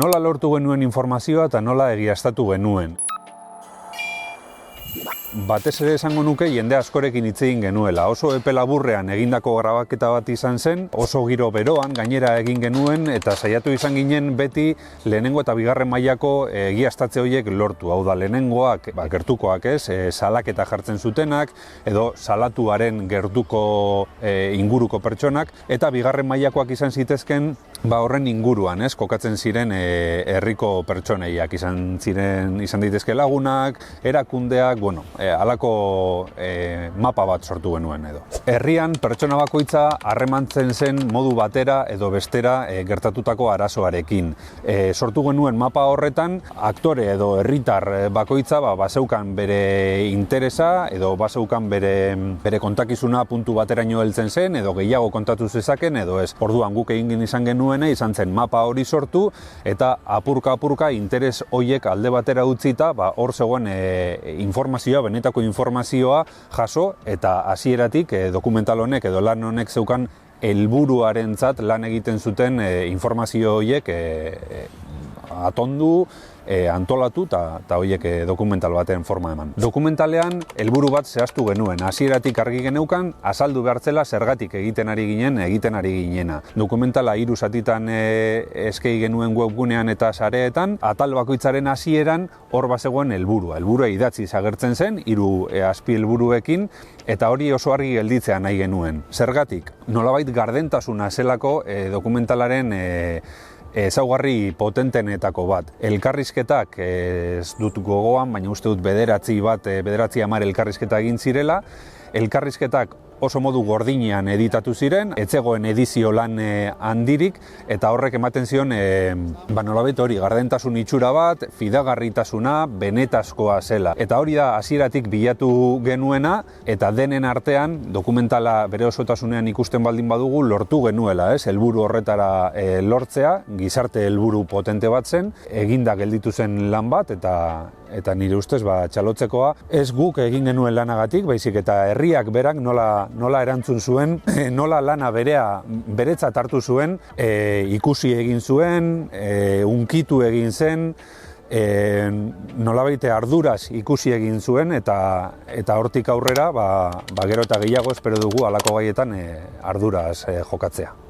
Nola lortu genuen informazioa eta nola egiaztatu genuen. Batez ere esango nuke jende askorekin hitz egin genuela. Oso epe laburrean egindako grabaketa bat izan zen, oso giro beroan gainera egin genuen eta saiatu izan ginen beti lehenengo eta bigarren mailako egiaztatze horiek lortu. Hau da, lehenengoak, gertukoak salaketa jartzen zutenak edo salatuaren gertuko inguruko pertsonak, eta bigarren mailakoak izan zitezken horren inguruan, kokatzen ziren herriko pertsoneiak, izan daitezke lagunak, erakundeak, halako mapa bat sortu genuen edo. Herrian pertsona bakoitza harremantzen zen modu batera edo bestera gertatutako arazoarekin. Sortu genuen mapa horretan, aktore edo herritar bakoitza bazeukan bere interesa edo bazeukan bere kontakizuna puntu bateraino heltzen zen edo gehiago kontatu zezaken edo ez. Orduan guk egin izan genuena izan zen mapa hori sortu eta apurka interes horiek alde batera utzita hor zegoen informazioa, benetako informazioa jaso eta hasieratik dokumental honek edo lan honek zeukan helburuarentzat lan egiten zuten informazio horiek atondu, antolatu eta horiek dokumental baten forma eman. Dokumentalean helburu bat zehaztu genuen, hasieratik argi geneukan azaldu behartzela zergatik egiten ari ginena. Dokumentala 3 zatitan eskei genuen webgunean eta sareetan, atal bakoitzaren hasieran hor bazegoen helburua. Helburua idatziz agertzen zen, 3 azpi helburuekin, eta hori oso argi gelditzea nahi genuen. Zergatik, nolabait gardentasuna zelako dokumentalaren ezaugarri potentenetako bat. Elkarrizketak ez dut gogoan, baina uste dut 9-10 elkarrizketa egin zirela. Elkarrizketak oso modu gordinean editatu ziren, ez zegoen edizio lan handirik, eta horrek ematen zion nolabait hori gardentasun itxura bat, fidagarritasuna, benetazkoa zela. Eta hori da hasieratik bilatu genuena, eta denen artean dokumentala bere osotasunean ikusten baldin badugu lortu genuela, helburu horretara lortzea, gizarte helburu potente bat zen, eginda gelditu zen lan bat, eta nire ustez txalotzekoa ez guk egin genuen lanagatik, baizik eta herriak berak nola erantzun zuen, nola lana beretzat hartu zuen, ikusi egin zuen, unkitu egin zen, nolabait arduraz ikusi egin zuen, eta hortik aurrera gero eta gehiago espero dugu halako gaietan arduraz jokatzea.